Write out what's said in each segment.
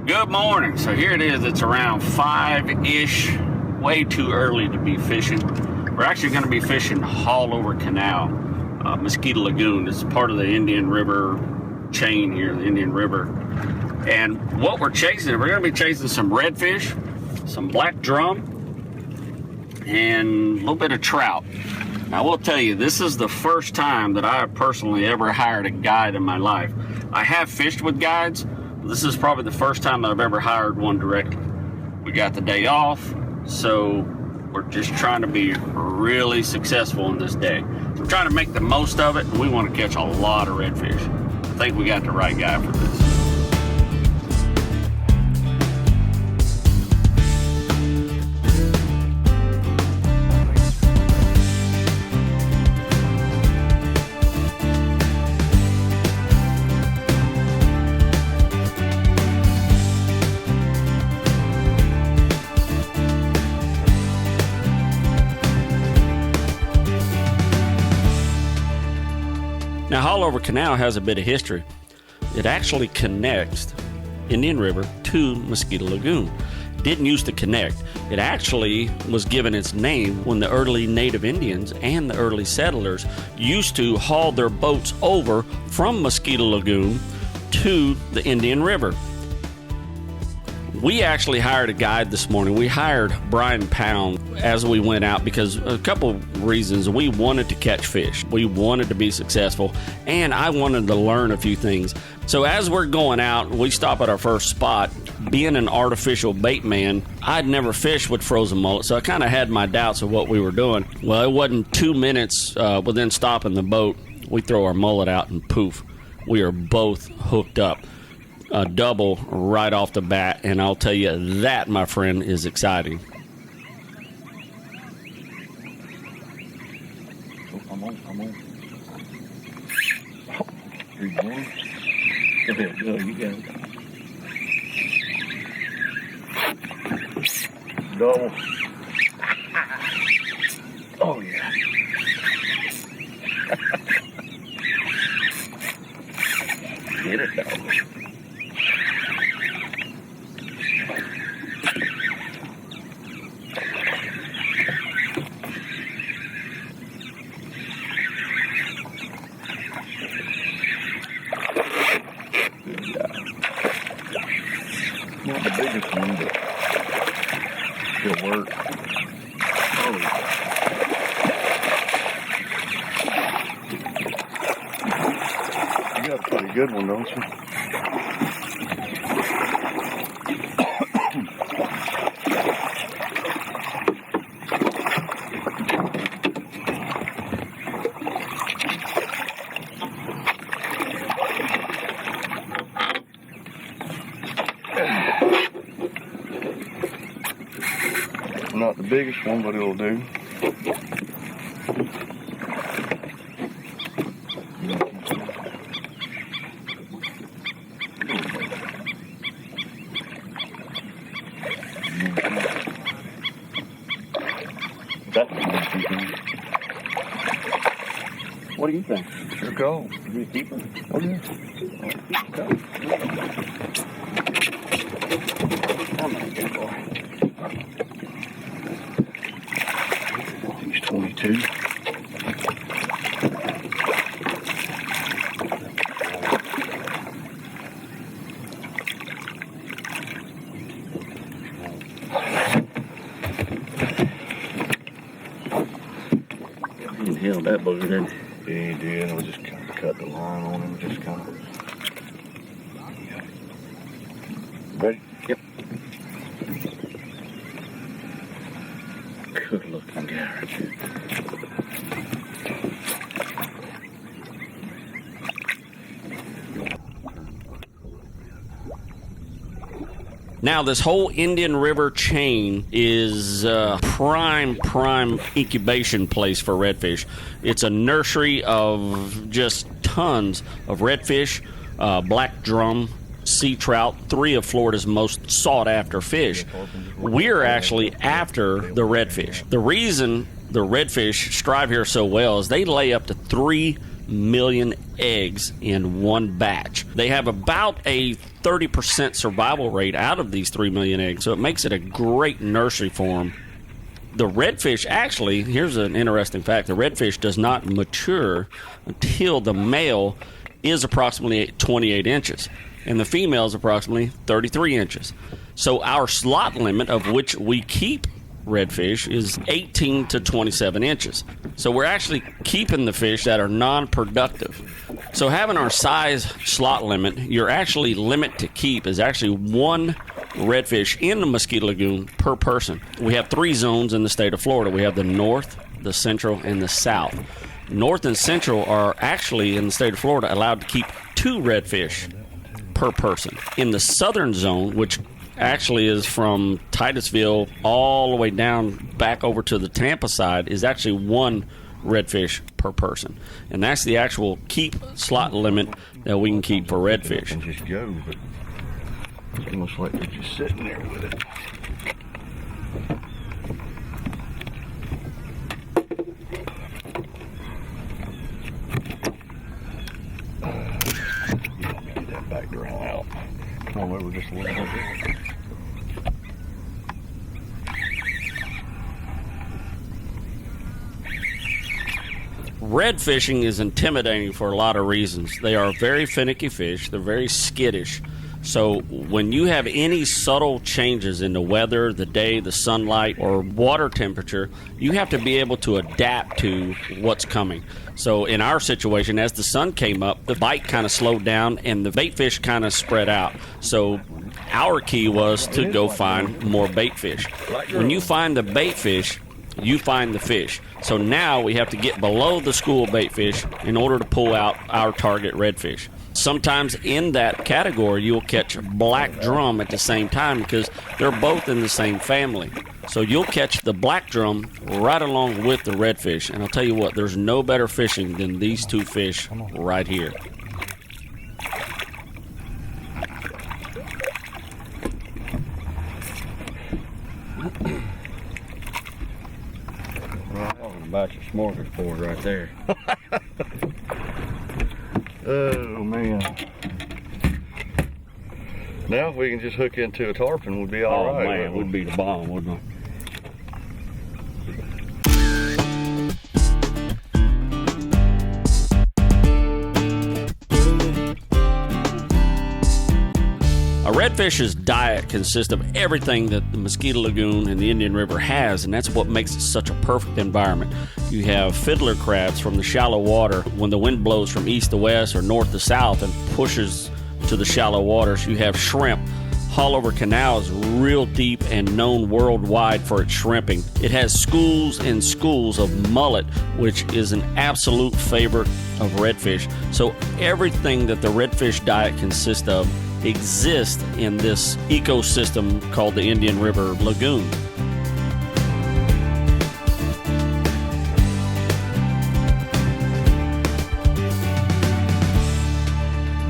Good morning. So here it is. It's around 5-ish. Way too early to be fishing. We're actually going to be fishing Haulover Canal, Mosquito Lagoon. It's part of the Indian River chain here, the Indian River. And what we're chasing, we're going to be chasing some redfish, some black drum, and a little bit of trout. Now, I will tell you, this is the first time that I have personally ever hired a guide in my life. I have fished with guides, but this is probably the first time that I've ever hired one directly. We got the day off, so we're just trying to be really successful in this day. So we're trying to make the most of it, and we want to catch a lot of redfish. I think we got the right guy for this. Now, Haulover Canal has a bit of history. It actually connects Indian River to Mosquito Lagoon. It didn't used to connect. It actually was given its name when the early native Indians and the early settlers used to haul their boats over from Mosquito Lagoon to the Indian River. We actually hired a guide this morning. We hired Brian Pound as we went out because a couple reasons. We wanted to catch fish. We wanted to be successful, and I wanted to learn a few things. So as we're going out, we stop at our first spot. Being an artificial bait man, I'd never fished with frozen mullet, so I kind of had my doubts of what we were doing. Well, it wasn't 2 minutes within stopping the boat, we throw our mullet out and poof, we are both hooked up. A double right off the bat, and I'll tell you that, my friend, is exciting. Oh, I'm on. Here you go. Go ahead, go, you got it. Double. Oh, yeah. Get it, dog. Not the biggest one, but it'll work. Oh, you got a pretty good one, don't you? Not the biggest one, but it'll do. What do you think? Sure go. You gonna keep him? Oh yeah. Go. Come on, good boy. He's 22. He held that bugger, didn't he? Yeah, he did. We just kind of cut the line on him. Just kind of. Ready? Yep. Good looking Garrett. Now, this whole Indian River chain is a prime incubation place for redfish. It's a nursery of just tons of redfish, black drum, sea trout, 3 of Florida's most sought-after fish. We're actually after the redfish. The reason the redfish strive here so well is they lay up to 3 million eggs in one batch. They have about a 30% survival rate out of these 3 million eggs, so it makes it a great nursery for them. The redfish, actually, here's an interesting fact, the redfish does not mature until the male is approximately 28 inches, and the female is approximately 33 inches. So our slot limit of which we keep redfish is 18 to 27 inches. So we're actually keeping the fish that are non-productive. So having our size slot limit, your actually limit to keep is actually one redfish in the Mosquito Lagoon per person. We have 3 zones in the state of Florida. We have the north, the central, and the south. North and central are actually, in the state of Florida, allowed to keep 2 redfish per person. In the southern zone, which actually is from Titusville all the way down back over to the Tampa side, is actually 1 redfish per person. And that's the actual keep slot limit that we can keep for redfish. And just go, but it's almost like they're just sitting there with it. Get that back drawn out. Come on over just a little bit. Red fishing is intimidating for a lot of reasons. They are very finicky fish. They're very skittish. So when you have any subtle changes in the weather, the day, the sunlight, or water temperature, you have to be able to adapt to what's coming. So in our situation, as the sun came up, the bite kind of slowed down and the bait fish kind of spread out. So our key was to go find more bait fish. When you find the bait fish, you find the fish. So now we have to get below the school bait fish in order to pull out our target redfish. Sometimes in that category, you'll catch black drum at the same time because they're both in the same family. So you'll catch the black drum right along with the redfish. And I'll tell you what, there's no better fishing than these 2 fish right here. About your smorgasbord right there. Oh man. Now if we can just hook into a tarpon, we'd be all right. Oh man, we'd be the bomb, wouldn't we? A redfish's diet consists of everything that the Mosquito Lagoon and the Indian River has, and that's what makes it such a perfect environment. You have fiddler crabs from the shallow water when the wind blows from east to west or north to south and pushes to the shallow waters. You have shrimp. Haulover Canal is real deep and known worldwide for its shrimping. It has schools and schools of mullet, which is an absolute favorite of redfish. So everything that the redfish diet consists of exists in this ecosystem called the Indian River Lagoon.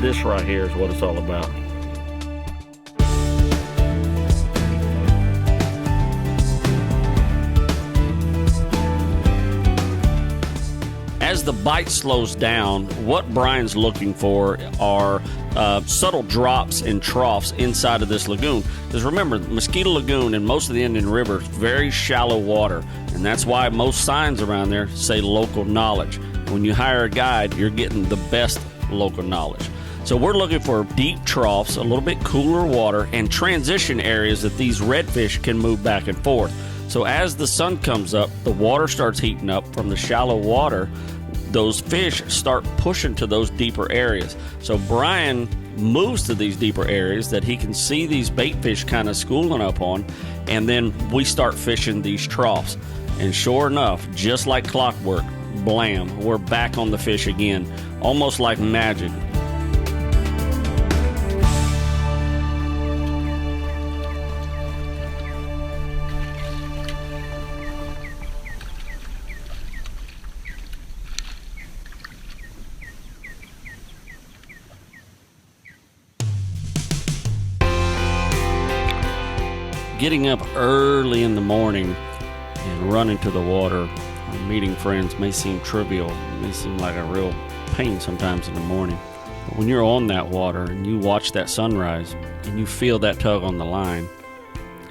This right here is what it's all about. As the bite slows down, what Brian's looking for are subtle drops and troughs inside of this lagoon. Because remember, Mosquito Lagoon and most of the Indian River is very shallow water, and that's why most signs around there say local knowledge. When you hire a guide, you're getting the best local knowledge. So we're looking for deep troughs, a little bit cooler water, and transition areas that these redfish can move back and forth. So as the sun comes up, the water starts heating up from the shallow water. Those fish start pushing to those deeper areas. So Brian moves to these deeper areas that he can see these bait fish kind of schooling up on, and then we start fishing these troughs. And sure enough, just like clockwork, blam, we're back on the fish again, almost like magic. Getting up early in the morning and running to the water or meeting friends may seem trivial. It may seem like a real pain sometimes in the morning. But when you're on that water and you watch that sunrise and you feel that tug on the line,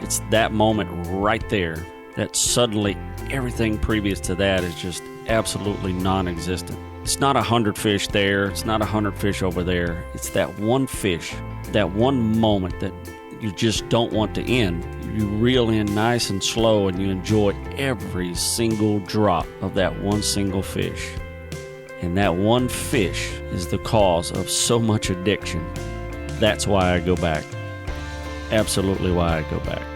it's that moment right there that suddenly everything previous to that is just absolutely non-existent. It's not 100 fish there. It's not 100 fish over there. It's that one fish, that one moment that you just don't want to end. You reel in nice and slow and you enjoy every single drop of that one single fish. And that one fish is the cause of so much addiction. That's why I go back. Absolutely why I go back.